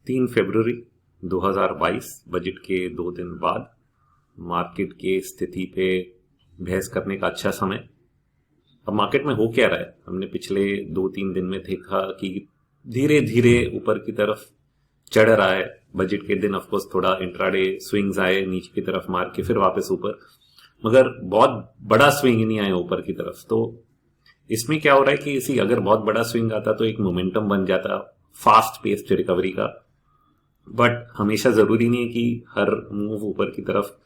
3 फरवरी 2022 budget के 2 दिन बाद मार्केट के स्थिति पे बहस करने का अच्छा समय। अब मार्केट में हो क्या रहा है, हमने पिछले 2-3 दिन में देखा कि धीरे धीरे ऊपर की तरफ चढ़ रहा है। बजट के दिन ऑफकोर्स थोड़ा इंट्राडे स्विंग्स आए नीचे की तरफ मार के फिर वापस ऊपर, मगर बहुत बड़ा स्विंग नहीं आया ऊपर की तरफ। तो इसमें क्या हो रहा है कि इसी अगर बहुत बड़ा स्विंग आता तो एक मोमेंटम बन जाता फास्ट पेस्ड रिकवरी का, बट हमेशा जरूरी नहीं है कि हर मूव ऊपर की तरफ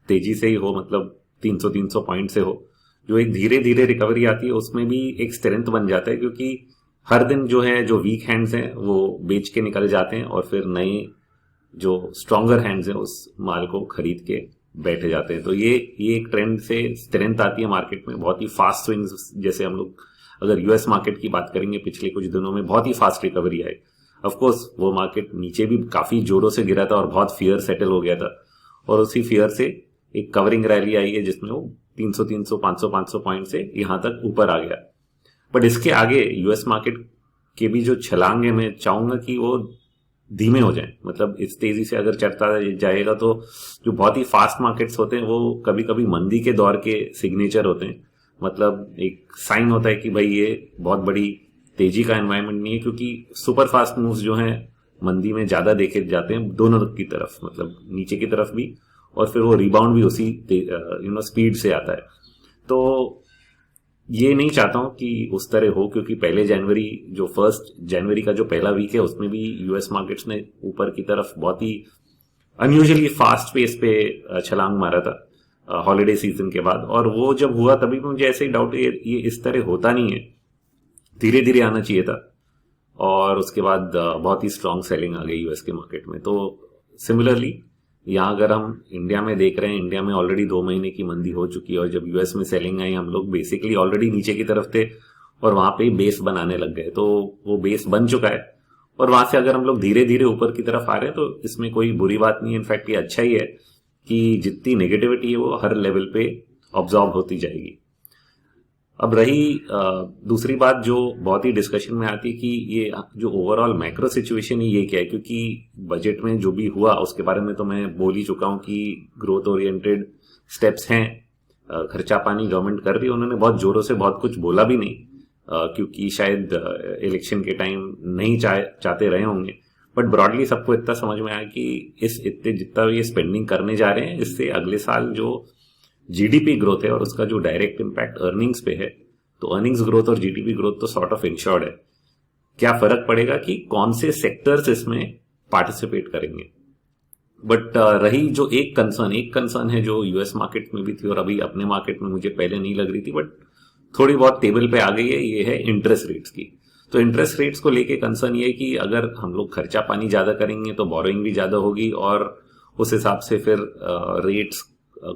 तेजी से ही हो, मतलब 300 पॉइंट से हो। जो एक धीरे धीरे रिकवरी आती है उसमें भी एक स्ट्रेंथ बन जाता है, क्योंकि हर दिन जो है जो वीक हैंड्स हैं वो बेच के निकल जाते हैं और फिर नए जो स्ट्रॉन्गर हैंड्स हैं उस माल को खरीद के बैठ जाते हैं। तो ये एक ट्रेंड से स्ट्रेंथ आती है मार्केट में, बहुत ही फास्ट स्विंग्स। जैसे हम लोग अगर यूएस मार्केट की बात करेंगे, पिछले कुछ दिनों में बहुत ही फास्ट रिकवरी आई। ऑफकोर्स वो मार्केट नीचे भी काफी जोरों से गिरा था और बहुत फियर सेटल हो गया था, और उसी फियर से एक कवरिंग रैली आई है जिसमें वो 300 500 पॉइंट से यहां तक ऊपर आ गया। बट इसके आगे यूएस मार्केट के भी जो छलांग है, मैं चाहूंगा कि वो धीमे हो जाए। मतलब इस तेजी से अगर चढ़ता जाएगा तो जो बहुत ही फास्ट मार्केट्स होते हैं वो कभी कभी मंदी के दौर के सिग्नेचर होते हैं। मतलब एक साइन होता है कि भाई ये बहुत बड़ी तेजी का एनवायरनमेंट नहीं है, क्योंकि सुपर फास्ट मूव्स जो हैं मंदी में ज्यादा देखे जाते हैं दोनों की तरफ, मतलब नीचे की तरफ भी, और फिर वो रिबाउंड भी उसी स्पीड से आता है। तो ये नहीं चाहता हूं कि उस तरह हो, क्योंकि पहले जनवरी जो 1 जनवरी का जो पहला वीक है उसमें भी यूएस मार्केट्स ने ऊपर की तरफ बहुत ही अनयूजुअली फास्ट पेस पे छलांग मारा था हॉलिडे सीजन के बाद। और वो जब हुआ तभी मुझे ऐसे ही डाउट ये इस तरह होता नहीं है, धीरे धीरे आना चाहिए था। और उसके बाद बहुत ही स्ट्रांग सेलिंग आ गई यूएस के मार्केट में। तो सिमिलरली यहाँ अगर हम इंडिया में देख रहे हैं, इंडिया में ऑलरेडी 2 महीने की मंदी हो चुकी है, और जब यूएस में सेलिंग आई हम लोग बेसिकली ऑलरेडी नीचे की तरफ थे और वहां पे बेस बनाने लग गए। तो वो बेस बन चुका है और वहां से अगर हम लोग धीरे धीरे ऊपर की तरफ आ रहे हैं तो इसमें कोई बुरी बात नहीं है। इनफैक्ट ये अच्छा ही है कि जितनी नेगेटिविटी है वो हर लेवल पे ऑब्जॉर्व होती जाएगी। अब रही दूसरी बात जो बहुत ही डिस्कशन में आती है कि ये जो ओवरऑल मैक्रो सिचुएशन है ये क्या है, क्योंकि बजट में जो भी हुआ उसके बारे में तो मैं बोल ही चुका हूं कि ग्रोथ ओरिएंटेड स्टेप्स हैं, खर्चा पानी गवर्नमेंट कर रही है। उन्होंने बहुत जोरों से बहुत कुछ बोला भी नहीं, क्योंकि शायद इलेक्शन के टाइम नहीं चाहते रहे होंगे। बट ब्रॉडली सबको इतना समझ में आया कि इस इतने जितना ये स्पेंडिंग करने जा रहे हैं इससे अगले साल जो जीडीपी ग्रोथ है और उसका जो डायरेक्ट इम्पैक्ट अर्निंग्स पे है, तो अर्निंग्स ग्रोथ और जीडीपी ग्रोथ तो सॉर्ट ऑफ इंश्योर्ड है। क्या फर्क पड़ेगा कि कौन से सेक्टर्स इसमें पार्टिसिपेट करेंगे। बट रही जो एक कंसर्न है जो यूएस मार्केट में भी थी और अभी अपने मार्केट में मुझे पहले नहीं लग रही थी, बट थोड़ी बहुत टेबल पे आ गई है, ये है इंटरेस्ट रेट्स की। तो इंटरेस्ट रेट्स को लेके कंसर्न ये है कि अगर हम लोग खर्चा पानी ज्यादा करेंगे तो बोरोइंग भी ज्यादा होगी, और उस हिसाब से फिर रेट्स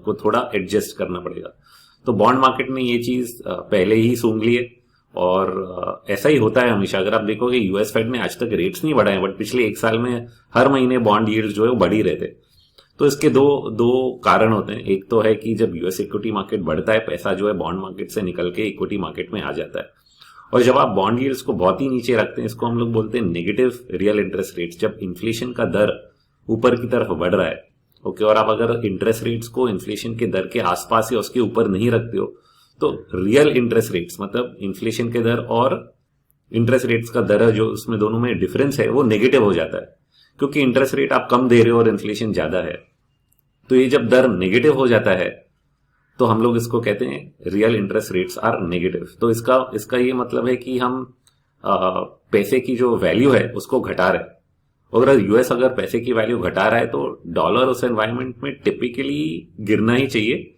को थोड़ा एडजस्ट करना पड़ेगा। तो बॉन्ड मार्केट में ये चीज पहले ही सूंघ ली है, और ऐसा ही होता है हमेशा। अगर आप देखोगे यूएस फेड ने आज तक रेट्स नहीं बढ़ाए, बट पिछले 1 साल में हर महीने बॉन्ड यील्ड्स जो है वो बढ़ ही रहे थे। तो इसके दो कारण होते हैं। एक तो है कि जब यूएस इक्विटी मार्केट बढ़ता है, पैसा जो है बॉन्ड मार्केट से निकल के इक्विटी मार्केट में आ जाता है, और जब आप बॉन्ड यील्ड्स को बहुत ही नीचे रखते हैं, इसको हम लोग बोलते हैं नेगेटिव रियल इंटरेस्ट रेट्स। जब इन्फ्लेशन का दर ऊपर की तरफ बढ़ रहा है, ओके, और आप अगर इंटरेस्ट रेट्स को इन्फ्लेशन के दर के आसपास या उसके ऊपर नहीं रखते हो, तो रियल इंटरेस्ट रेट्स मतलब इन्फ्लेशन के दर और इंटरेस्ट रेट्स का दर जो उसमें दोनों में डिफरेंस है वो नेगेटिव हो जाता है, क्योंकि इंटरेस्ट रेट आप कम दे रहे हो और इन्फ्लेशन ज्यादा है। तो ये जब दर नेगेटिव हो जाता है तो हम लोग इसको कहते हैं real interest rates are negative. तो इसका ये मतलब है कि हम पैसे की जो वैल्यू है उसको घटा रहे हैं। अगर यूएस अगर पैसे की वैल्यू घटा रहा है तो डॉलर उस एनवायरनमेंट में टिपिकली गिरना ही चाहिए।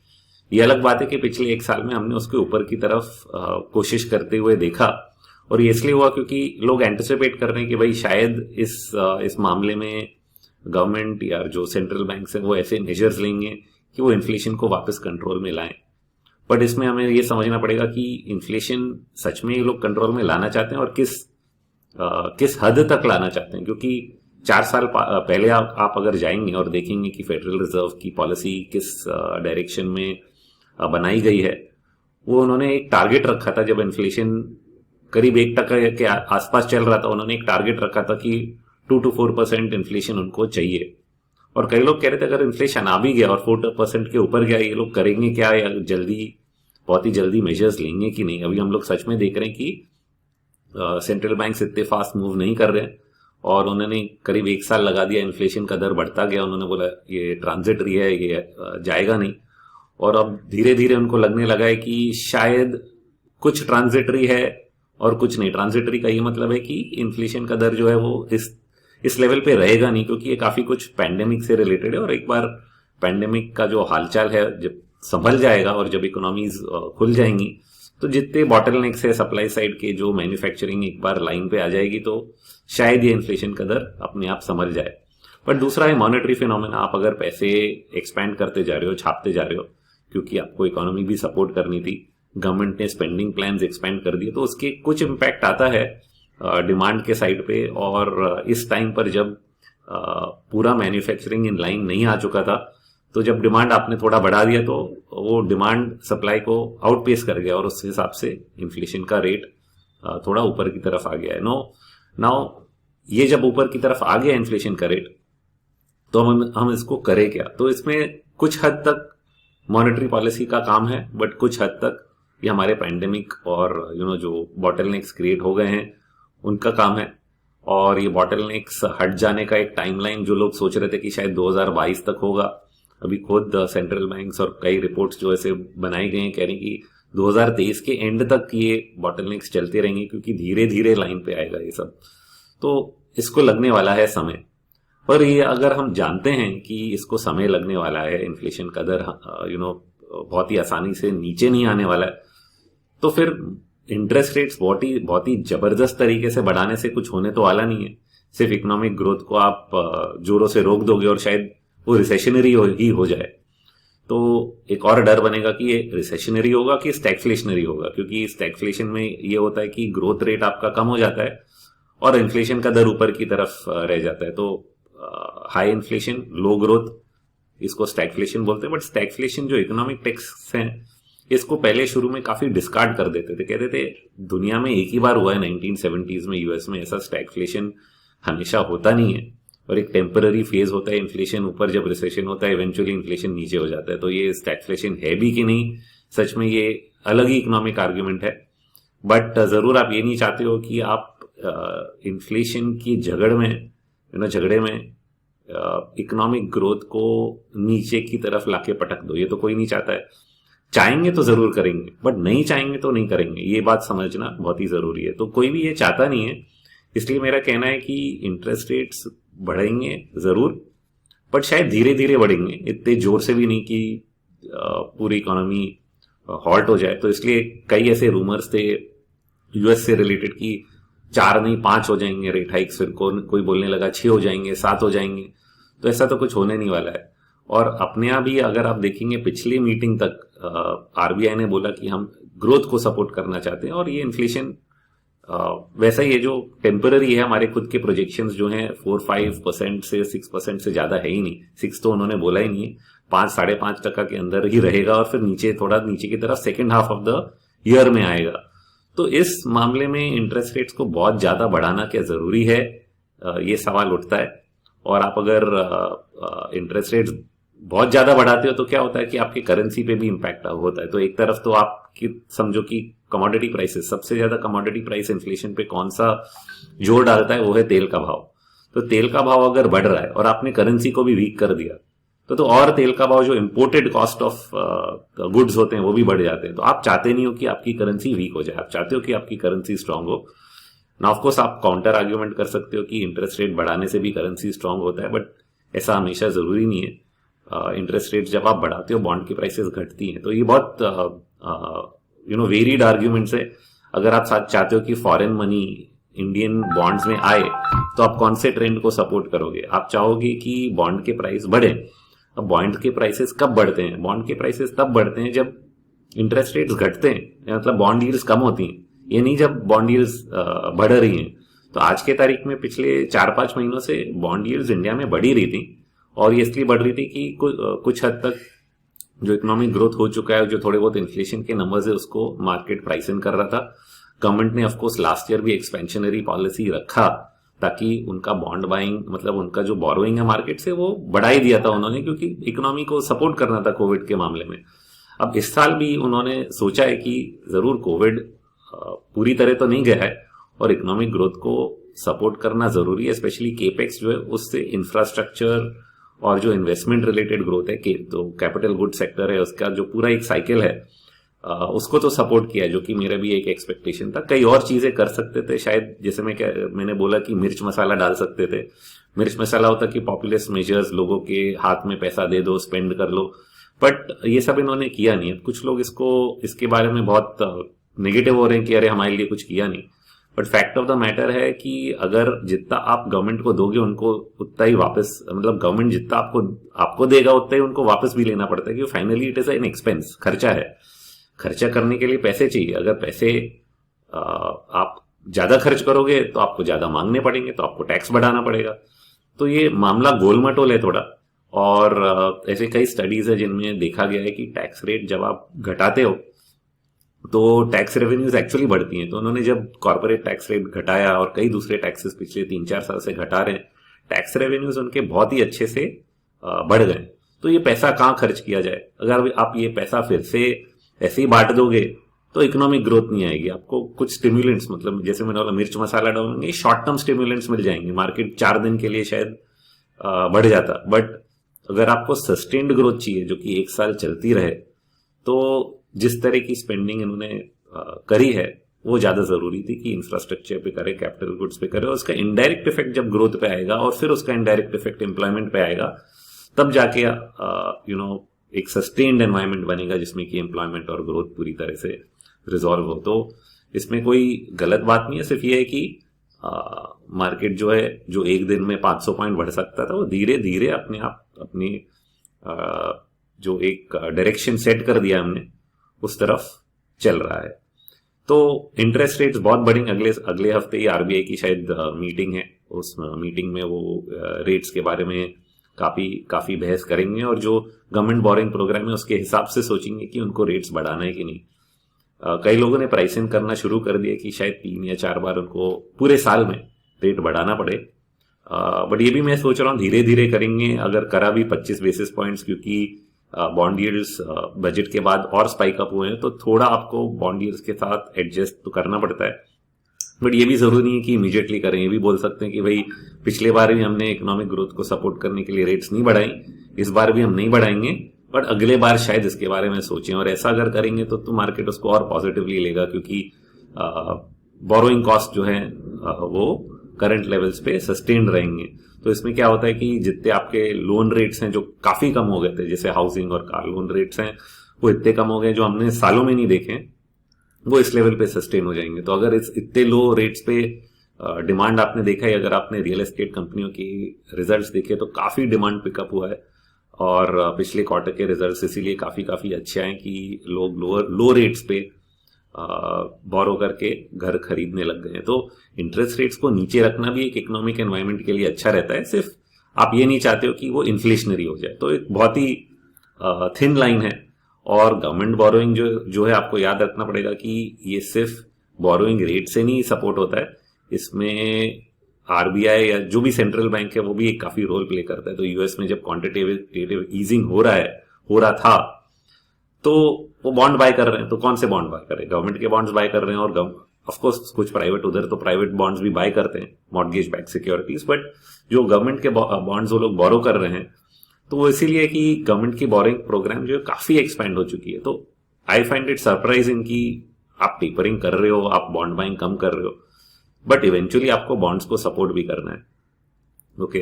ये अलग बात है कि पिछले 1 साल में हमने उसके ऊपर की तरफ कोशिश करते हुए देखा, और ये इसलिए हुआ क्योंकि लोग एंटिसिपेट कर रहे हैं कि भाई शायद इस मामले में गवर्नमेंट या जो सेंट्रल बैंक है वो ऐसे मेजर्स लेंगे कि वो इन्फ्लेशन को वापस कंट्रोल में लाएं। बट इसमें हमें ये समझना पड़ेगा कि इन्फ्लेशन सच में ये लोग कंट्रोल में लाना चाहते हैं और किस हद तक लाना चाहते हैं। क्योंकि 4 साल पहले आप अगर जाएंगे और देखेंगे कि फेडरल रिजर्व की पॉलिसी किस डायरेक्शन में बनाई गई है, वो उन्होंने एक टारगेट रखा था। जब इन्फ्लेशन करीब 1% के आसपास चल रहा था, उन्होंने एक टारगेट रखा था कि 2 to 4% इन्फ्लेशन उनको चाहिए। और कई लोग कह रहे थे अगर इन्फ्लेशन आ भी गया और 4% के ऊपर गया, ये लोग करेंगे क्या, या बहुत ही जल्दी मेजर्स लेंगे कि नहीं। अभी हम लोग सच में देख रहे हैं कि सेंट्रल बैंक इतने फास्ट मूव नहीं कर रहे हैं, और उन्होंने करीब 1 साल लगा दिया, इन्फ्लेशन का दर बढ़ता गया। उन्होंने बोला ये ट्रांजिटरी है, ये जाएगा नहीं। और अब धीरे धीरे उनको लगने लगा है कि शायद कुछ ट्रांजिटरी है और कुछ नहीं। ट्रांजिटरी का ये मतलब है कि इन्फ्लेशन का दर जो है वो इस लेवल पे रहेगा नहीं, क्योंकि ये काफी कुछ पैंडेमिक से रिलेटेड है। और एक बार पैंडेमिक का जो हालचाल है जब संभल जाएगा और जब इकोनॉमीज खुल जाएंगी, तो जितने बॉटलनेक्स है सप्लाई साइड के, जो मैन्युफैक्चरिंग एक बार लाइन पे आ जाएगी, तो शायद ये इन्फ्लेशन का दर अपने आप संभल जाए। बट दूसरा है मॉनेटरी फिनोमेना। आप अगर पैसे एक्सपैंड करते जा रहे हो, छापते जा रहे हो, क्योंकि आपको इकोनॉमी भी सपोर्ट करनी थी, गवर्नमेंट ने स्पेंडिंग प्लान्स एक्सपेंड कर दिए, तो उसके कुछ इम्पैक्ट आता है डिमांड के साइड पे। और इस टाइम पर जब पूरा मैन्युफैक्चरिंग इन लाइन नहीं आ चुका था, तो जब डिमांड आपने थोड़ा बढ़ा दिया, तो वो डिमांड सप्लाई को आउटपेस कर गया, और उस हिसाब से इन्फ्लेशन का रेट थोड़ा ऊपर की तरफ आ गया है। नाउ ये जब ऊपर की तरफ आ गया इन्फ्लेशन का रेट, तो हम इसको करें क्या। तो इसमें कुछ हद तक मॉनेटरी पॉलिसी का काम है, बट कुछ हद तक ये हमारे पैंडेमिक और जो बॉटलनेक्स क्रिएट हो गए हैं उनका काम है। और ये बॉटलनेक्स हट जाने का एक टाइमलाइन जो लोग सोच रहे थे कि शायद 2022 तक होगा, अभी खुद सेंट्रल बैंक्स और कई रिपोर्ट्स जो ऐसे बनाई गई हैं कह रही कि 2023 के एंड तक ये बॉटलनेक्स चलते रहेंगे, क्योंकि धीरे धीरे लाइन पे आएगा ये सब। तो इसको लगने वाला है समय। पर ये अगर हम जानते हैं कि इसको समय लगने वाला है, इन्फ्लेशन का दर बहुत ही आसानी से नीचे नहीं आने वाला है, तो फिर इंटरेस्ट रेट्स बहुत ही जबरदस्त तरीके से बढ़ाने से कुछ होने तो वाला नहीं है। सिर्फ इकोनॉमिक ग्रोथ को आप जोरों से रोक दोगे और शायद वो रिसेशनरी ही हो जाए। तो एक और डर बनेगा कि ये रिसेशनरी होगा कि स्टैगफ्लेशनरी होगा, क्योंकि स्टैगफ्लेशन में ये होता है कि ग्रोथ रेट आपका कम हो जाता है और इन्फ्लेशन का दर ऊपर की तरफ रह जाता है। तो हाई इन्फ्लेशन, लो ग्रोथ, इसको स्टैगफ्लेशन बोलते हैं। बट स्टैगफ्लेशन जो इकोनॉमिक टेक्स हैं, इसको पहले शुरू में काफी डिस्कार्ड कर देते थे, कहते थे दुनिया में एक ही बार हुआ है 1970s में यूएस में, ऐसा स्टैगफ्लेशन हमेशा होता नहीं है, और एक टेम्पररी फेज होता है इन्फ्लेशन ऊपर, जब रिसेशन होता है इवेंचुअली इन्फ्लेशन नीचे हो जाता है। तो ये स्टैगफ्लेशन है भी कि नहीं, सच में ये अलग ही इकोनॉमिक आर्ग्यूमेंट है। बट जरूर आप ये नहीं चाहते हो कि आप इन्फ्लेशन की झगड़े में इकोनॉमिक ग्रोथ को नीचे की तरफ लाके पटक दो। ये तो कोई नहीं चाहता है। चाहेंगे तो जरूर करेंगे, बट नहीं चाहेंगे तो नहीं करेंगे, ये बात समझना बहुत ही जरूरी है। तो कोई भी ये चाहता नहीं है, इसलिए मेरा कहना है कि इंटरेस्ट रेट्स बढ़ेंगे जरूर, बट शायद धीरे धीरे बढ़ेंगे, इतने जोर से भी नहीं कि पूरी इकोनॉमी हॉल्ट हो जाए। तो इसलिए कई ऐसे रूमर्स थे यूएस से रिलेटेड कि 4 नहीं 5 हो जाएंगे रेट हाइक्स, फिर कोई बोलने लगा 6 हो जाएंगे, 7 हो जाएंगे। तो ऐसा तो कुछ होने नहीं वाला है। और अपने आप ही अगर आप देखेंगे पिछली मीटिंग तक आरबीआई ने बोला कि हम ग्रोथ को सपोर्ट करना चाहते हैं, और ये इन्फ्लेशन वैसा ही है जो टेम्पररी है। हमारे खुद के प्रोजेक्शंस जो हैं 4-5% से 6% से ज्यादा है ही नहीं। 6 तो उन्होंने बोला ही नहीं है, 5-5.5% के अंदर ही रहेगा, और फिर थोड़ा नीचे की तरफ second half of the year में आएगा। तो इस मामले में इंटरेस्ट रेट्स को बहुत ज्यादा बढ़ाना क्या जरूरी है, ये सवाल उठता है। और आप अगर इंटरेस्ट रेट्स बहुत ज्यादा बढ़ाते हो तो क्या होता है कि आपकी करेंसी पे भी इम्पैक्ट होता है। तो एक तरफ तो आपकी समझो कि कमोडिटी प्राइसेस, सबसे ज्यादा कमोडिटी प्राइस इन्फ्लेशन पे कौन सा जोर डालता है, वो है तेल का भाव। तो तेल का भाव अगर बढ़ रहा है और आपने करेंसी को भी वीक कर दिया, तो और तेल का भाव, जो इम्पोर्टेड कॉस्ट ऑफ गुड्स होते हैं, वो भी बढ़ जाते हैं। तो आप चाहते नहीं हो कि आपकी करेंसी वीक हो जाए, आप चाहते हो कि आपकी करेंसी स्ट्रांग हो ना। ऑफकोर्स आप काउंटर आर्ग्यूमेंट कर सकते हो कि इंटरेस्ट रेट बढ़ाने से भी करेंसी स्ट्रांग होता है, बट ऐसा हमेशा जरूरी नहीं है। इंटरेस्ट रेट जब आप बढ़ाते हो, बॉन्ड की प्राइसेस घटती हैं। तो ये बहुत वेरिड आर्ग्यूमेंट्स है। अगर आप चाहते हो कि फॉरेन मनी इंडियन बॉन्ड्स में आए, तो आप कौन से ट्रेंड को सपोर्ट करोगे? आप चाहोगे कि बॉन्ड के प्राइस बढ़े। अब बॉन्ड के प्राइसेस कब बढ़ते हैं? बॉन्ड के प्राइसेस तब बढ़ते हैं जब इंटरेस्ट रेट्स घटते हैं, मतलब बॉन्ड यील्ड्स कम होती हैं। ये नहीं जब बॉन्ड यील्ड्स बढ़ रही हैं। तो आज के तारीख में पिछले 4-5 महीनों से बॉन्ड यील्ड्स इंडिया में बढ़ ही रही थी, और ये इसलिए बढ़ रही थी कि कुछ हद तक जो इकोनॉमिक ग्रोथ हो चुका है, जो थोड़े बहुत इन्फ्लेशन के नंबर्स है, उसको मार्केट प्राइस इन कर रहा था। गवर्नमेंट ने ऑफकोर्स लास्ट ईयर भी एक्सपेंशनरी पॉलिसी रखा, ताकि उनका बॉन्ड बाइंग, मतलब उनका जो बोरोइंग है मार्केट से, वो बढ़ा ही दिया था उन्होंने, क्योंकि इकोनॉमी को सपोर्ट करना था कोविड के मामले में। अब इस साल भी उन्होंने सोचा है कि जरूर कोविड पूरी तरह तो नहीं गया है और इकोनॉमिक ग्रोथ को सपोर्ट करना जरूरी है, स्पेशली केपेक्स जो है उससे इंफ्रास्ट्रक्चर और जो इन्वेस्टमेंट रिलेटेड ग्रोथ है, तो कैपिटल गुड सेक्टर है, उसका जो पूरा एक साइकिल है उसको तो सपोर्ट किया है, जो कि मेरा भी एक एक्सपेक्टेशन था। कई और चीजें कर सकते थे शायद, जैसे मैंने बोला कि मिर्च मसाला डाल सकते थे। मिर्च मसाला होता कि पॉपुलिस्ट मेजर्स, लोगों के हाथ में पैसा दे दो, स्पेंड कर लो, बट ये सब इन्होंने किया नहीं। कुछ लोग इसके बारे में बहुत नेगेटिव हो रहे हैं कि अरे हमारे लिए कुछ किया नहीं, but fact of the matter है कि अगर जितना आप गवर्नमेंट को दोगे उनको उतना ही वापस, मतलब गवर्नमेंट जितना आपको देगा उतना ही उनको वापस भी लेना पड़ता है, क्योंकि finally it is an expense, खर्चा है। खर्चा करने के लिए पैसे चाहिए। अगर पैसे आप ज्यादा खर्च करोगे तो आपको ज्यादा मांगने पड़ेंगे, तो आपको टैक्स बढ़ाना पड़ेगा। तो ये मामला गोलमटोल है थोड़ा। और ऐसे कई स्टडीज है जिनमें देखा गया है कि टैक्स रेट जब आप घटाते हो तो टैक्स रेवेन्यूज एक्चुअली बढ़ती हैं। तो उन्होंने जब कॉर्पोरेट टैक्स रेट घटाया और कई दूसरे टैक्सेस पिछले 3-4 साल से घटा रहे हैं, टैक्स रेवेन्यूज उनके बहुत ही अच्छे से बढ़ गए। तो ये पैसा कहाँ खर्च किया जाए? अगर आप ये पैसा फिर से ऐसे ही बांट दोगे तो इकोनॉमिक ग्रोथ नहीं आएगी। आपको कुछ स्टिम्युलेंट्स, मतलब जैसे मैंने बोला मिर्च मसाला डालेंगे, शॉर्ट टर्म स्टिम्युलेंट्स मिल जाएंगे। मार्केट 4 दिन के लिए शायद बढ़ जाता, बट अगर आपको सस्टेन्ड ग्रोथ चाहिए जो कि 1 साल चलती रहे, तो जिस तरह की स्पेंडिंग इन्होंने करी है वो ज्यादा जरूरी थी कि इंफ्रास्ट्रक्चर पे करे, कैपिटल गुड्स पे करे, और उसका इनडायरेक्ट इफेक्ट जब ग्रोथ पे आएगा और फिर उसका इनडायरेक्ट इफेक्ट एम्प्लॉयमेंट पे आएगा, तब जाके एक सस्टेन्ड एनवायरमेंट बनेगा जिसमें कि एम्प्लॉयमेंट और ग्रोथ पूरी तरह से रिजॉल्व हो। तो इसमें कोई गलत बात नहीं है, सिर्फ ये है कि मार्केट जो है, जो एक दिन में 500 पॉइंट बढ़ सकता था, वो धीरे धीरे अपने आप अपनी जो एक डायरेक्शन सेट कर दिया हमने, उस तरफ चल रहा है। तो इंटरेस्ट रेट्स बहुत बढ़ेंगे। अगले हफ्ते ही आरबीआई की शायद मीटिंग है, उस मीटिंग में वो रेट्स के बारे में काफी बहस करेंगे और जो गवर्नमेंट बोरिंग प्रोग्राम है उसके हिसाब से सोचेंगे कि उनको रेट्स बढ़ाना है कि नहीं। कई लोगों ने प्राइसिंग करना शुरू कर दिया कि शायद 3 या 4 बार उनको पूरे साल में रेट बढ़ाना पड़े, बट ये भी मैं सोच रहा हूँ धीरे धीरे करेंगे। अगर करा भी 25 बेसिस पॉइंट्स, क्योंकि बॉन्ड यील्ड्स बजट के बाद और स्पाइक अप हुए हैं, तो थोड़ा आपको बॉन्ड यील्ड्स के साथ एडजस्ट तो करना पड़ता है। बट ये भी जरूरी नहीं है कि इमीडिएटली करें। ये भी बोल सकते हैं कि भाई पिछले बार भी हमने इकोनॉमिक ग्रोथ को सपोर्ट करने के लिए रेट्स नहीं बढ़ाई, इस बार भी हम नहीं बढ़ाएंगे, बट अगले बार शायद इसके बारे में सोचें। और ऐसा अगर करेंगे तो मार्केट उसको और पॉजिटिवली लेगा, क्योंकि बोरोइंग कॉस्ट जो है वो करंट लेवल्स पे सस्टेन्ड रहेंगे। तो इसमें क्या होता है कि जितने आपके लोन रेट्स हैं जो काफी कम हो गए थे, जैसे हाउसिंग और कार लोन रेट्स हैं, वो इतने कम हो गए जो हमने सालों में नहीं देखे, वो इस लेवल पे सस्टेन हो जाएंगे। तो अगर इतने लो रेट्स पे डिमांड आपने देखा है, अगर आपने रियल एस्टेट कंपनियों की रिजल्ट्स देखे तो काफी डिमांड पिकअप हुआ है, और पिछले क्वार्टर के रिजल्ट्स इसीलिए काफी अच्छे आए कि लोग लो रेट्स पे बोरो करके घर खरीदने लग गए हैं। तो इंटरेस्ट रेट्स को नीचे रखना भी एक इकोनॉमिक एनवायरनमेंट के लिए अच्छा रहता है, सिर्फ आप ये नहीं चाहते हो कि वो इन्फ्लेशनरी हो जाए। तो एक बहुत ही थिन लाइन है। और गवर्नमेंट बोरोइंग जो है, आपको याद रखना पड़ेगा कि ये सिर्फ बोरोइंग रेट से नहीं सपोर्ट होता है, इसमें आरबीआई या जो भी सेंट्रल बैंक है वो भी एक काफी रोल प्ले करता है। तो यूएस में जब क्वांटिटेटिव ईजिंग हो रहा था, तो वो बॉन्ड बाय कर रहे हैं। तो कौन से बॉन्ड बाय कर रहे हैं? गवर्नमेंट के बॉन्ड्स बाय कर रहे हैं, और ऑफ कोर्स कुछ प्राइवेट, उधर तो प्राइवेट बॉन्ड्स भी बाय करते हैं, मॉर्गेज बैक सिक्योरिटीज, बट जो गवर्नमेंट के बॉन्ड्स वो लोग बोरो कर रहे हैं, तो वो इसीलिए कि गवर्नमेंट की बोरिंग प्रोग्राम जो है काफी एक्सपेंड हो चुकी है। तो आई फाइंड इट सरप्राइजिंग कि आप टेपरिंग कर रहे हो, आप बॉन्ड बाइंग कम कर रहे हो, बट इवेंचुअली आपको बॉन्ड्स को सपोर्ट भी करना है, ओके?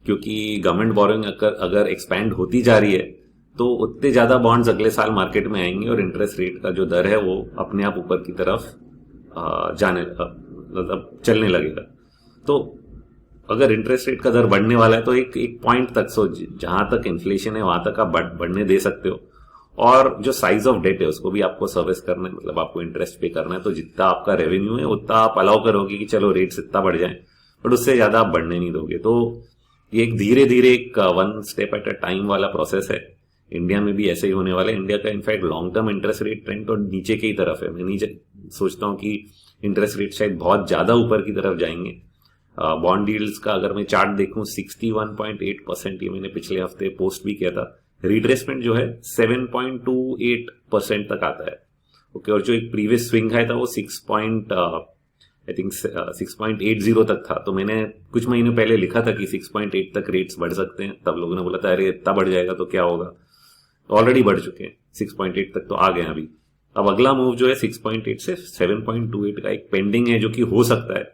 क्योंकि गवर्नमेंट बोरिंग अगर एक्सपैंड होती जा रही है तो उतने ज्यादा बॉन्ड्स अगले साल मार्केट में आएंगे, और इंटरेस्ट रेट का जो दर है वो अपने आप ऊपर की तरफ मतलब चलने लगेगा। तो अगर इंटरेस्ट रेट का दर बढ़ने वाला है तो एक पॉइंट तक, जहां तक इन्फ्लेशन है वहां तक आप बढ़ने दे सकते हो, और जो साइज ऑफ डेट है उसको भी आपको सर्विस करना है, मतलब आपको इंटरेस्ट पे करना है। तो जितना आपका रेवेन्यू है उतना आप अलाउ करोगे कि चलो रेट्स इतना बढ़ जाए, बट उससे ज्यादा आप बढ़ने नहीं दोगे। तो ये एक धीरे धीरे एक 1 स्टेप एट अ टाइम वाला प्रोसेस है। इंडिया में भी ऐसे ही होने वाला है। इंडिया का in fact long term interest rate trend तो नीचे की तरफ है। मैं नीचे सोचता हूँ कि इंटरेस्ट रेट शायद बहुत ज्यादा ऊपर की तरफ जाएंगे बॉन्ड यील्ड्स का अगर मैं चार्ट देखूं 61.8% ये मैंने पिछले हफ्ते पोस्ट भी किया था। रिट्रेसमेंट जो है 7.28% तक आता है। ओके, और जो एक प्रीवियस स्विंग है था वो 6.80 तक था। तो मैंने कुछ महीने पहले लिखा था कि 6.8 तक रेट्स बढ़ सकते हैं। तब लोगों ने बोला था अरे इतना बढ़ जाएगा तो क्या होगा, ऑलरेडी बढ़ चुके हैं, 6.8 तक तो आ गए अभी। अब अगला मूव जो है 6.8 से 7.28 का एक पेंडिंग है जो कि हो सकता है,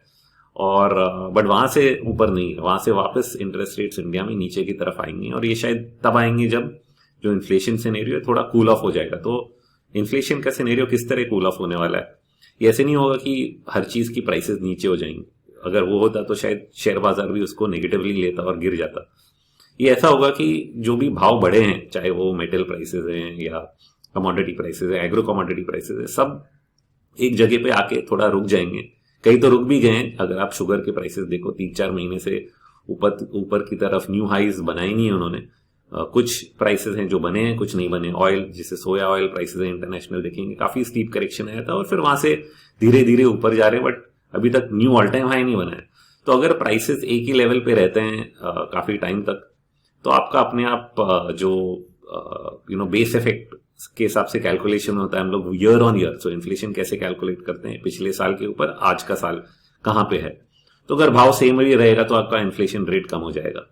और बट वहां से ऊपर नहीं है। वहां से वापस इंटरेस्ट रेट्स इंडिया में नीचे की तरफ आएंगे, और ये शायद तब आएंगे जब जो इन्फ्लेशन सिनेरियो है थोड़ा कूल ऑफ हो जाएगा। तो इन्फ्लेशन का सिनेरियो किस तरह कूल ऑफ होने वाला है, ये ऐसे नहीं होगा कि हर चीज की प्राइसेस नीचे हो जाएंगी। अगर वो होता तो शायद शेयर बाजार भी उसको नेगेटिवली लेता और गिर जाता। ये ऐसा होगा कि जो भी भाव बढ़े हैं, चाहे वो मेटल प्राइसेस हैं या कमोडिटी प्राइसेस है, एग्रो कमोडिटी प्राइसेस है, सब एक जगह पे आके थोड़ा रुक जाएंगे। कई तो रुक भी गए हैं। अगर आप शुगर के प्राइसेस देखो 3-4 महीने से ऊपर की तरफ न्यू हाइज बनाए नहीं है उन्होंने। कुछ प्राइसेस हैं जो बने हैं, कुछ नहीं बने। ऑयल, जिसे सोया ऑयल प्राइसेस है इंटरनेशनल, देखेंगे काफी स्टीप करेक्शन आया था और फिर वहां से धीरे धीरे ऊपर जा रहे हैं, बट अभी तक न्यू ऑल टाइम हाई नहीं बना है। तो अगर प्राइसेस एक ही लेवल पे रहते हैं काफी टाइम तक, तो आपका अपने आप जो बेस इफेक्ट के हिसाब से कैलकुलेशन होता है। हम लोग year on year so inflation कैसे कैलकुलेट करते हैं, पिछले साल के ऊपर आज का साल कहां पे है। तो अगर भाव सेम ही रहेगा तो आपका इन्फ्लेशन रेट कम हो जाएगा,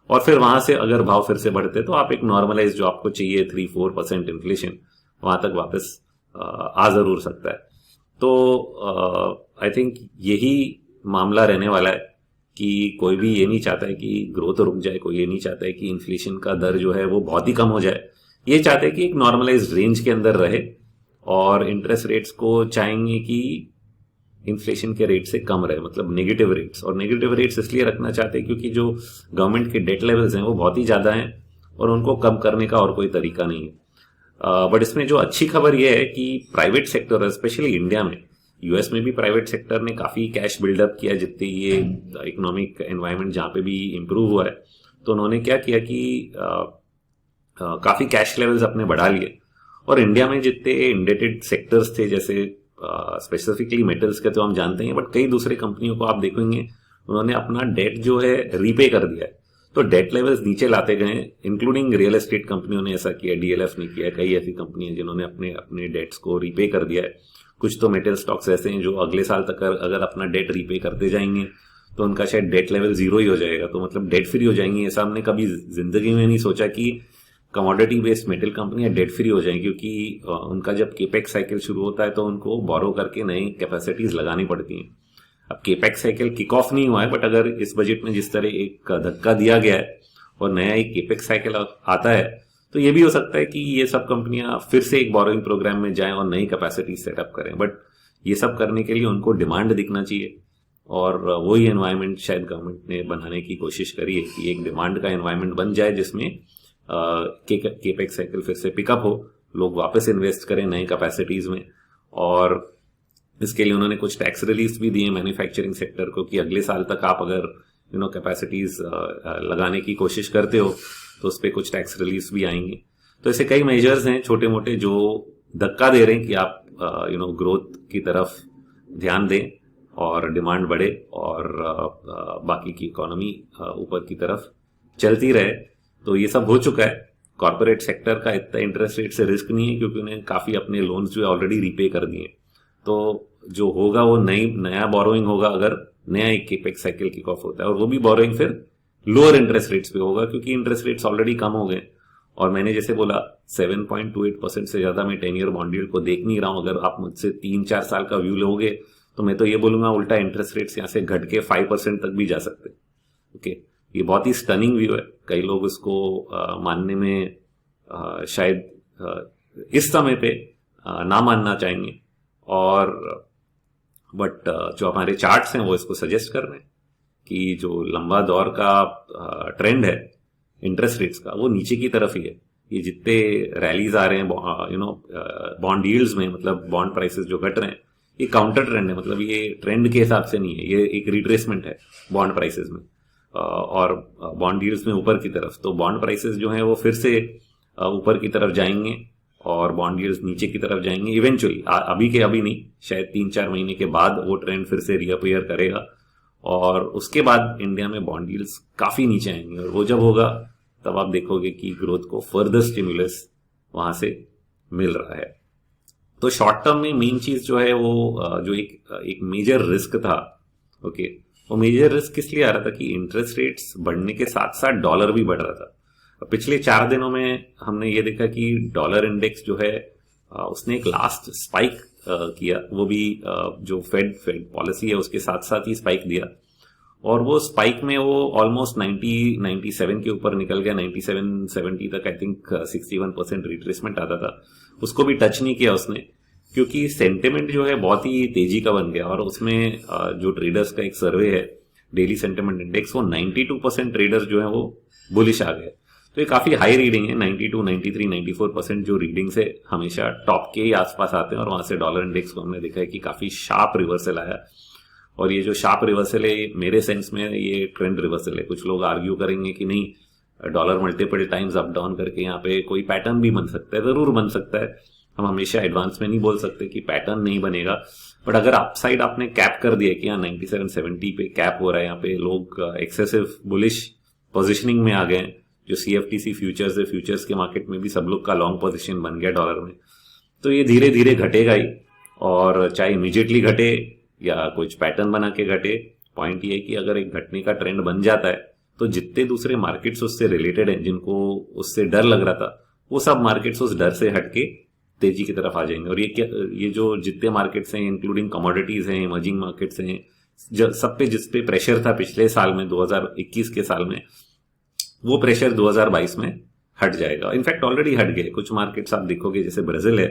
और फिर वहां से अगर भाव फिर से बढ़ते तो आप एक नॉर्मलाइज जो आपको चाहिए 3-4% इन्फ्लेशन, वहां तक वापस आ जरूर सकता है। तो आई थिंक यही मामला रहने वाला है कि कोई भी ये नहीं चाहता है कि ग्रोथ रुक जाए, कोई ये नहीं चाहता है कि इन्फ्लेशन का दर जो है वो बहुत ही कम हो जाए। ये चाहते हैं कि एक नॉर्मलाइज्ड रेंज के अंदर रहे, और इंटरेस्ट रेट्स को चाहेंगे कि इन्फ्लेशन के रेट से कम रहे, मतलब नेगेटिव रेट्स। और नेगेटिव रेट्स इसलिए रखना चाहते हैं क्योंकि जो गवर्नमेंट के डेट लेवल्स हैं वो बहुत ही ज्यादा हैं, और उनको कम करने का और कोई तरीका नहीं है। बट इसमें जो अच्छी खबर यह है कि प्राइवेट सेक्टर, स्पेशली इंडिया में, यूएस में भी प्राइवेट सेक्टर ने काफी कैश बिल्डअप किया जितने ये इकोनॉमिक एनवायरनमेंट जहां पे भी इंप्रूव हुआ है। तो उन्होंने क्या किया कि काफी कैश लेवल्स अपने बढ़ा लिए, और इंडिया में जितने इंडेटेड सेक्टर्स थे, जैसे स्पेसिफिकली मेटल्स के तो हम जानते हैं, बट कई दूसरे कंपनियों को आप देखेंगे उन्होंने अपना डेट जो है रीपे कर दिया है। तो डेट लेवल्स नीचे लाते गए, इंक्लूडिंग रियल एस्टेट कंपनियों ने ऐसा किया, डीएलएफ ने किया, कई ऐसी कंपनी है जिन्होंने अपने अपने डेट्स को रीपे कर दिया है। कुछ तो मेटल स्टॉक्स ऐसे हैं जो अगले साल तक अगर अपना डेट रीपे करते जाएंगे तो उनका शायद डेट लेवल 0 ही हो जाएगा, तो मतलब डेट फ्री हो जाएंगे। ऐसा हमने कभी जिंदगी में नहीं सोचा कि कमोडिटी बेस्ड मेटल कंपनियां डेट फ्री हो जाएंगी, क्योंकि उनका जब केपेक्स साइकिल शुरू होता है तो उनको बोरो करके नई कैपेसिटीज लगानी पड़ती हैं। अब केपेक्स साइकिल किक ऑफ नहीं हुआ है, बट अगर इस बजट में जिस तरह एक धक्का दिया गया है और नया एक केपेक्स साइकिल आता है, तो ये भी हो सकता है कि ये सब कंपनियां फिर से एक बोरोइंग प्रोग्राम में जाएं और नई कैपेसिटी सेटअप करें। बट ये सब करने के लिए उनको डिमांड दिखना चाहिए, और वही एनवायरनमेंट शायद गवर्नमेंट ने बनाने की कोशिश करी है कि एक डिमांड का एनवायरनमेंट बन जाए जिसमें केपेक्स साइकिल फिर से पिकअप हो, लोग वापस इन्वेस्ट करें नई कैपेसिटीज में। और इसके लिए उन्होंने कुछ टैक्स रिलीफ भी दिए मैन्युफैक्चरिंग सेक्टर को कि अगले साल तक आप अगर कैपेसिटीज लगाने की कोशिश करते हो तो उस पर कुछ टैक्स रिलीफ भी आएंगे। तो ऐसे कई मेजर्स हैं छोटे मोटे जो धक्का दे रहे हैं कि आप ग्रोथ की तरफ ध्यान दें और डिमांड बढ़े और बाकी की इकोनॉमी ऊपर की तरफ चलती रहे। तो ये सब हो चुका है। कॉर्पोरेट सेक्टर का इतना इंटरेस्ट रेट से रिस्क नहीं है क्योंकि उन्हें काफी अपने लोन्स जो है ऑलरेडी रीपे कर दिए। तो जो होगा वो नया बोरोइंग होगा अगर नया एक केपेक्स साइकिल किक ऑफ होता है, और वो भी बोरोइंग फिर लोअर इंटरेस्ट रेट्स पे होगा क्योंकि इंटरेस्ट रेट्स ऑलरेडी कम हो गए। और मैंने जैसे बोला 7.28% से ज्यादा मैं 10 ईयर बॉन्ड यील्ड को देख नहीं रहा हूं। अगर आप मुझसे 3-4 साल का व्यू लोगे तो मैं तो ये बोलूंगा उल्टा इंटरेस्ट रेट्स यहाँ से घट के 5% तक भी जा सकते। ओके, ये बहुत ही स्टनिंग व्यू है। कई लोग इसको मानने में शायद इस समय पे ना मानना चाहेंगे, और बट जो हमारे चार्ट्स हैं वो इसको सजेस्ट कर रहे हैं कि जो लंबा दौर का ट्रेंड है इंटरेस्ट रेट्स का वो नीचे की तरफ ही है। ये जितने रैलीज आ रहे हैं बॉन्ड यील्ड्स में, मतलब बॉन्ड प्राइसेस जो घट रहे हैं, ये काउंटर ट्रेंड है। मतलब ये ट्रेंड के हिसाब से नहीं है, ये एक रिट्रेसमेंट है बॉन्ड प्राइसेस में और बॉन्ड यील्ड्स में ऊपर की तरफ। तो बॉन्ड प्राइसेस जो है वो फिर से ऊपर की तरफ जाएंगे और बॉन्ड यील्ड्स नीचे की तरफ जाएंगे इवेंचुअली। अभी के अभी नहीं, शायद 3-4 महीने के बाद वो ट्रेंड फिर से रीअपीयर करेगा और उसके बाद इंडिया में बॉन्ड यील्ड्स काफी नीचे आएंगे, और वो जब होगा तब आप देखोगे कि ग्रोथ को फर्दर स्टिमुलस वहां से मिल रहा है। तो शॉर्ट टर्म में मेन चीज जो है वो जो एक मेजर रिस्क था, ओके, वो मेजर रिस्क किस लिए आ रहा था कि इंटरेस्ट रेट्स बढ़ने के साथ साथ डॉलर भी बढ़ रहा था। पिछले 4 दिनों में हमने ये देखा कि डॉलर इंडेक्स जो है उसने एक लास्ट स्पाइक किया, वो भी जो फेड पॉलिसी है उसके साथ साथ ही स्पाइक दिया, और वो स्पाइक में वो ऑलमोस्ट 97 के ऊपर निकल गया, 97-70 तक। आई थिंक 61% रिट्रेसमेंट आता था, उसको भी टच नहीं किया उसने, क्योंकि सेंटिमेंट जो है बहुत ही तेजी का बन गया। और उसमें जो ट्रेडर्स का एक सर्वे है, डेली सेंटिमेंट इंडेक्स, वो 92% ट्रेडर्स जो है वो बुलिश आ गए। तो ये काफी हाई रीडिंग है, 92, 93, 94% जो रीडिंग से हमेशा टॉप के ही आसपास आते हैं, और वहां से डॉलर इंडेक्स को हमने देखा है कि काफी शार्प रिवर्सल आया। और ये जो शार्प रिवर्सल है, मेरे सेंस में ये ट्रेंड रिवर्सल है। कुछ लोग आर्ग्यू करेंगे कि नहीं, dollar multiple times up down करके यहाँ पे कोई पैटर्न भी बन सकता है, जरूर बन सकता है। हम हमेशा एडवांस में नहीं बोल सकते कि पैटर्न नहीं बनेगा, बट अगर अपसाइड आपने कैप कर दिया कि यहाँ 97-70 पे कैप हो रहा है, यहाँ पे लोग एक्सेसिव बुलिश पोजिशनिंग में आ गए हैं। जो CFTC फ्यूचर्स है, फ्यूचर्स के मार्केट में भी सब लोग का लॉन्ग पोजीशन बन गया डॉलर में, तो ये धीरे धीरे घटेगा ही। और चाहे इमीडिएटली घटे या कुछ पैटर्न बना के घटे, पॉइंट ये है कि अगर एक घटने का ट्रेंड बन जाता है तो जितने दूसरे मार्केट्स उससे रिलेटेड हैं, जिनको उससे डर लग रहा था, वो सब मार्केट्स उस डर से हटके तेजी की तरफ आ जाएंगे। और ये जो जितने मार्केट्स हैं, इंक्लूडिंग कमोडिटीज हैं, इमर्जिंग मार्केट्स हैं, सब पे जिस पे प्रेशर था पिछले साल में, 2021 के साल में, वो प्रेशर 2022 में हट जाएगा। इनफैक्ट ऑलरेडी हट गए। कुछ मार्केट्स आप देखोगे, जैसे ब्राजील है,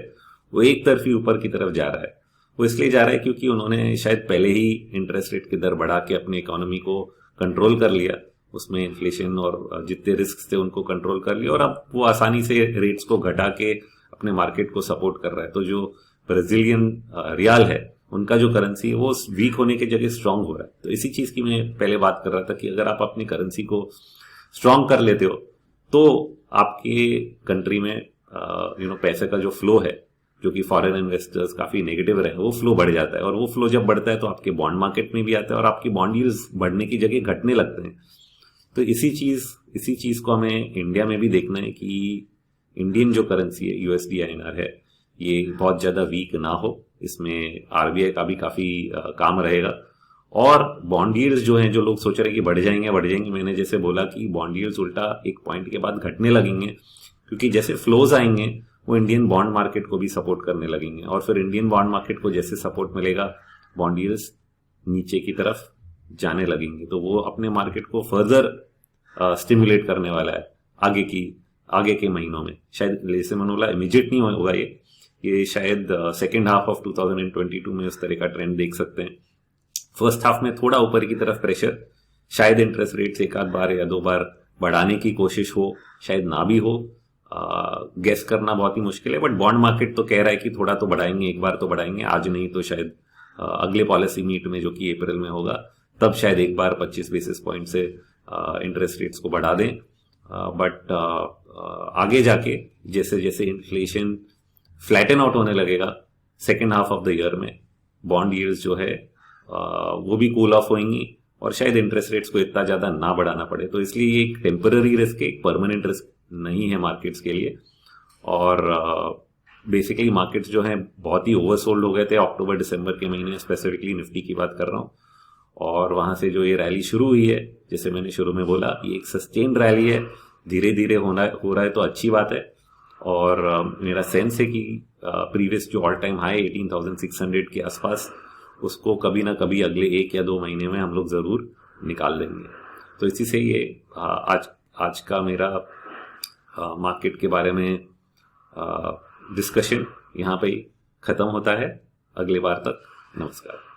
वो एक तरफी ऊपर की तरफ जा रहा है। वो इसलिए जा रहा है क्योंकि उन्होंने शायद पहले ही इंटरेस्ट रेट की दर बढ़ा के अपनी इकोनॉमी को कंट्रोल कर लिया, उसमें इन्फ्लेशन और जितने रिस्क थे उनको कंट्रोल कर लिया, और अब वो आसानी से रेट्स को घटा के अपने मार्केट को सपोर्ट कर रहा है। तो जो ब्राजीलियन रियाल है, उनका जो करेंसी है, वो वीक होने की जगह स्ट्रांग हो रहा है। तो इसी चीज की मैं पहले बात कर रहा था कि अगर आप अपनी करेंसी को स्ट्रांग कर लेते हो तो आपके कंट्री में पैसे का जो फ्लो है, जो कि फॉरेन इन्वेस्टर्स काफी नेगेटिव रहे, वो फ्लो बढ़ जाता है। और वो फ्लो जब बढ़ता है तो आपके बॉन्ड मार्केट में भी आता है, और आपकी बॉन्ड यील्ड्स बढ़ने की जगह घटने लगते हैं। तो इसी चीज को हमें इंडिया में भी देखना है कि इंडियन जो करेंसी है, USD INR है, ये बहुत ज्यादा वीक ना हो। इसमें RBI का भी काफी काम रहेगा। और बॉन्ड यील्ड्स जो हैं, जो लोग सोच रहे हैं कि बढ़ जाएंगे, मैंने जैसे बोला कि बॉन्ड यील्ड्स उल्टा एक पॉइंट के बाद घटने लगेंगे, क्योंकि जैसे फ्लोज आएंगे वो इंडियन बॉन्ड मार्केट को भी सपोर्ट करने लगेंगे, और फिर इंडियन बॉन्ड मार्केट को जैसे सपोर्ट मिलेगा, बॉन्ड यील्ड्स नीचे की तरफ जाने लगेंगे। तो वो अपने मार्केट को फर्दर स्टिमुलेट करने वाला है आगे के महीनों में। शायद जैसे मैंने बोला, इमीडिएट नहीं होगा ये शायद सेकेंड हाफ ऑफ 2022 में उस तरह का ट्रेंड देख सकते हैं। फर्स्ट हाफ में थोड़ा ऊपर की तरफ प्रेशर, शायद इंटरेस्ट रेट्स एक आध बार या 2 बार बढ़ाने की कोशिश हो, शायद ना भी हो, गेस करना बहुत ही मुश्किल है। बट बॉन्ड मार्केट तो कह रहा है कि थोड़ा तो बढ़ाएंगे, एक बार तो बढ़ाएंगे, आज नहीं तो शायद अगले पॉलिसी मीट में, जो कि अप्रैल में होगा, तब शायद एक बार 25 बेसिस पॉइंट से इंटरेस्ट रेट्स को बढ़ा दें। बट आगे जाके जैसे जैसे इन्फ्लेशन फ्लैटन आउट होने लगेगा second half of the year में, बॉन्ड यील्ड्स जो है वो भी कूल ऑफ होंगी, और शायद इंटरेस्ट रेट्स को इतना ज्यादा ना बढ़ाना पड़े। तो इसलिए ये एक टेम्पररी रिस्क है, एक परमानेंट रिस्क नहीं है मार्केट्स के लिए। और बेसिकली मार्केट्स जो हैं बहुत ही ओवरसोल्ड हो गए थे अक्टूबर दिसंबर के महीने, स्पेसिफिकली निफ्टी की बात कर रहा हूँ। और वहां से जो ये रैली शुरू हुई है, जैसे मैंने शुरू में बोला, ये एक सस्टेन रैली है, धीरे धीरे हो रहा है, तो अच्छी बात है। और मेरा सेंस है कि प्रीवियस जो ऑल टाइम हाई 18,600 के आसपास, उसको कभी ना कभी अगले 1 या 2 महीने में हम लोग जरूर निकाल देंगे। तो इसी से ये आज का मेरा मार्केट के बारे में डिस्कशन यहाँ पे खत्म होता है। अगले बार तक नमस्कार।